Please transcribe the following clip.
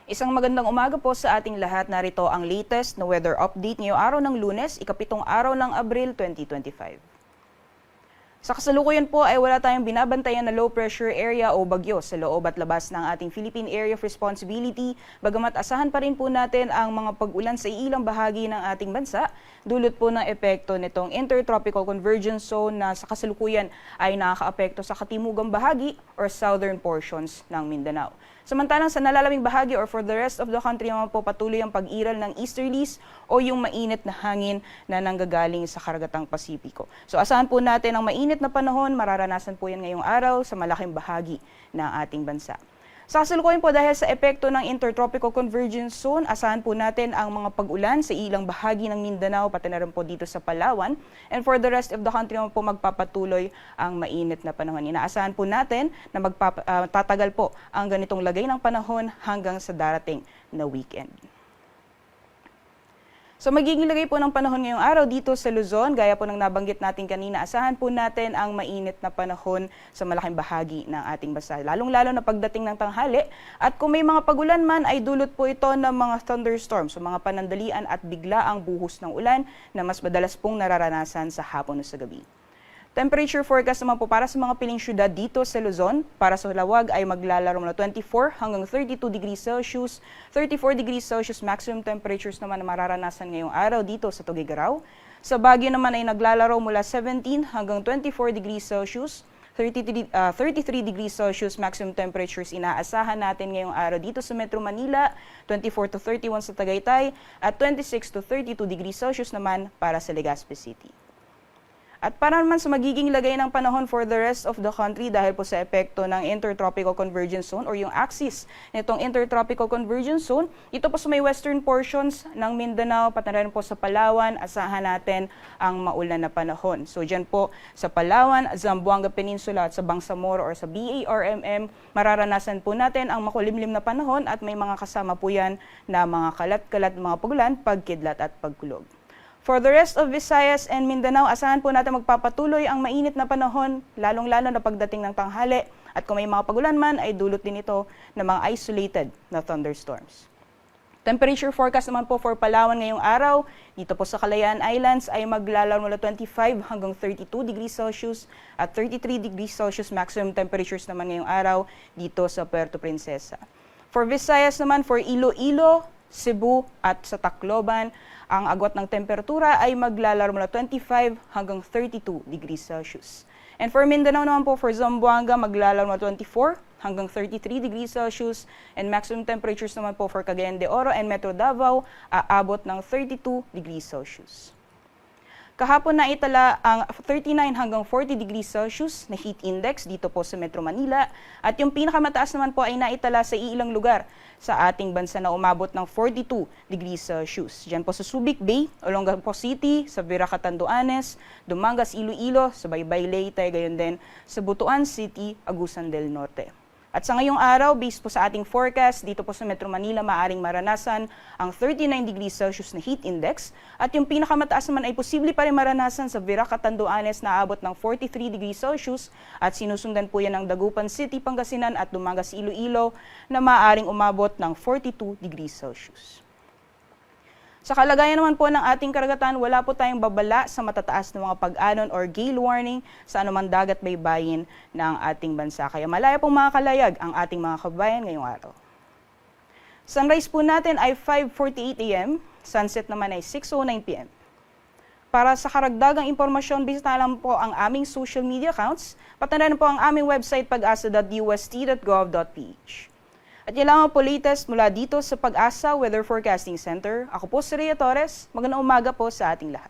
Isang magandang umaga po sa ating lahat. Narito ang latest na weather update ngayong araw ng Lunes, ikapitong araw ng Abril 2025. Sa kasalukuyan po ay wala tayong binabantayan na low pressure area o bagyo sa loob at labas ng ating Philippine Area of Responsibility, bagamat asahan pa rin po natin ang mga pag-ulan sa ilang bahagi ng ating bansa, dulot po ng epekto nitong Intertropical Convergence Zone na sa kasalukuyan ay nakakaapekto sa katimugang bahagi or southern portions ng Mindanao. Samantalang sa nalalamig bahagi or for the rest of the country naman po patuloy ang pag-iral ng easterlies o yung mainit na hangin na nanggagaling sa karagatang Pasipiko. So asahan po natin ang mainit na panahon, mararanasan po yan ngayong araw sa malaking bahagi ng ating bansa. Sa kasalukuyan po dahil sa epekto ng Intertropical Convergence Zone, asahan po natin ang mga pag-ulan sa ilang bahagi ng Mindanao, pati na rin po dito sa Palawan. And for the rest of the country naman po magpapatuloy ang mainit na panahon. Inaasahan po natin na tatagal po ang ganitong lagay ng panahon hanggang sa darating na weekend. So magiging lagay po ng panahon ngayong araw dito sa Luzon, gaya po ng nabanggit natin kanina, asahan po natin ang mainit na panahon sa malaking bahagi ng ating bansa, lalong-lalo na pagdating ng tanghali. At kung may mga pagulan man ay dulot po ito ng mga thunderstorms, so mga panandalian at bigla ang buhos ng ulan na mas madalas pong nararanasan sa hapon o sa gabi. Temperature forecast naman po para sa mga piling syudad dito sa Luzon. Para sa Lawag ay maglalaro mula 24 hanggang 32 degrees Celsius. 34 degrees Celsius maximum temperatures naman na mararanasan ngayong araw dito sa Tuguegarao. Sa Baguio naman ay naglalaro mula 17 hanggang 24 degrees Celsius. 33 degrees Celsius maximum temperatures inaasahan natin ngayong araw dito sa Metro Manila, 24 to 31 sa Tagaytay, at 26 to 32 degrees Celsius naman para sa Legazpi City. At para naman sa magiging lagay ng panahon for the rest of the country dahil po sa epekto ng Intertropical Convergence Zone or yung axis nitong Intertropical Convergence Zone, ito po sa may western portions ng Mindanao, pati na rin po sa Palawan, asahan natin ang maulan na panahon. So dyan po sa Palawan, Zamboanga Peninsula at sa Bangsamoro or sa BARMM, mararanasan po natin ang makulimlim na panahon at may mga kasama po yan na mga kalat-kalat mga pagulan, pagkidlat at pagkulog. For the rest of Visayas and Mindanao, asahan po natin magpapatuloy ang mainit na panahon, lalong-lalo na pagdating ng tanghali. At kung may mga pagulan man, ay dulot din ito ng mga isolated na thunderstorms. Temperature forecast naman po for Palawan ngayong araw, dito po sa Kalayaan Islands ay maglalaro mula 25 hanggang 32 degrees Celsius at 33 degrees Celsius maximum temperatures naman ngayong araw dito sa Puerto Princesa. For Visayas naman, for Iloilo, Cebu at sa Tacloban, ang agwat ng temperatura ay maglalaro mula 25 hanggang 32 degrees Celsius. And for Mindanao naman po, for Zamboanga, maglalaro mula 24 hanggang 33 degrees Celsius. And maximum temperatures naman po for Cagayan de Oro and Metro Davao, aabot ng 32 degrees Celsius. Kahapon na itala ang 39 hanggang 40 degrees Celsius na heat index dito po sa Metro Manila. At yung pinakamataas naman po ay naitala sa ilang lugar sa ating bansa na umabot ng 42 degrees Celsius. Diyan po sa Subic Bay, Olongapo City, sa Viraca Tanduanes, Dumangas, Iloilo, sa Baybay Leyte, gayon din sa Butuan City, Agusan del Norte. At sa ngayong araw, based po sa ating forecast, dito po sa Metro Manila, maaring maranasan ang 39 degrees Celsius na heat index. At yung pinakamataas naman ay posible pa rin maranasan sa Viraca Tanduanes na aabot ng 43 degrees Celsius. At sinusundan po yan ng Dagupan City, Pangasinan at Dumangas, Iloilo na maaring umabot ng 42 degrees Celsius. Sa kalagayan naman po ng ating karagatan, wala po tayong babala sa matataas na mga pag-anon or gale warning sa anumang dagat baybayin ng ating bansa. Kaya malaya pong makakalayag ang ating mga kabayan ngayong araw. Sunrise po natin ay 5:48 AM, sunset naman ay 6:09 PM. Para sa karagdagang impormasyon, bisita lang po ang aming social media accounts, pati na rin po ang aming website pag-asa.ust.gov.ph. At yan lang po latest mula dito sa Pag-asa Weather Forecasting Center. Ako po si Rhea Torres. Magandang umaga po sa ating lahat.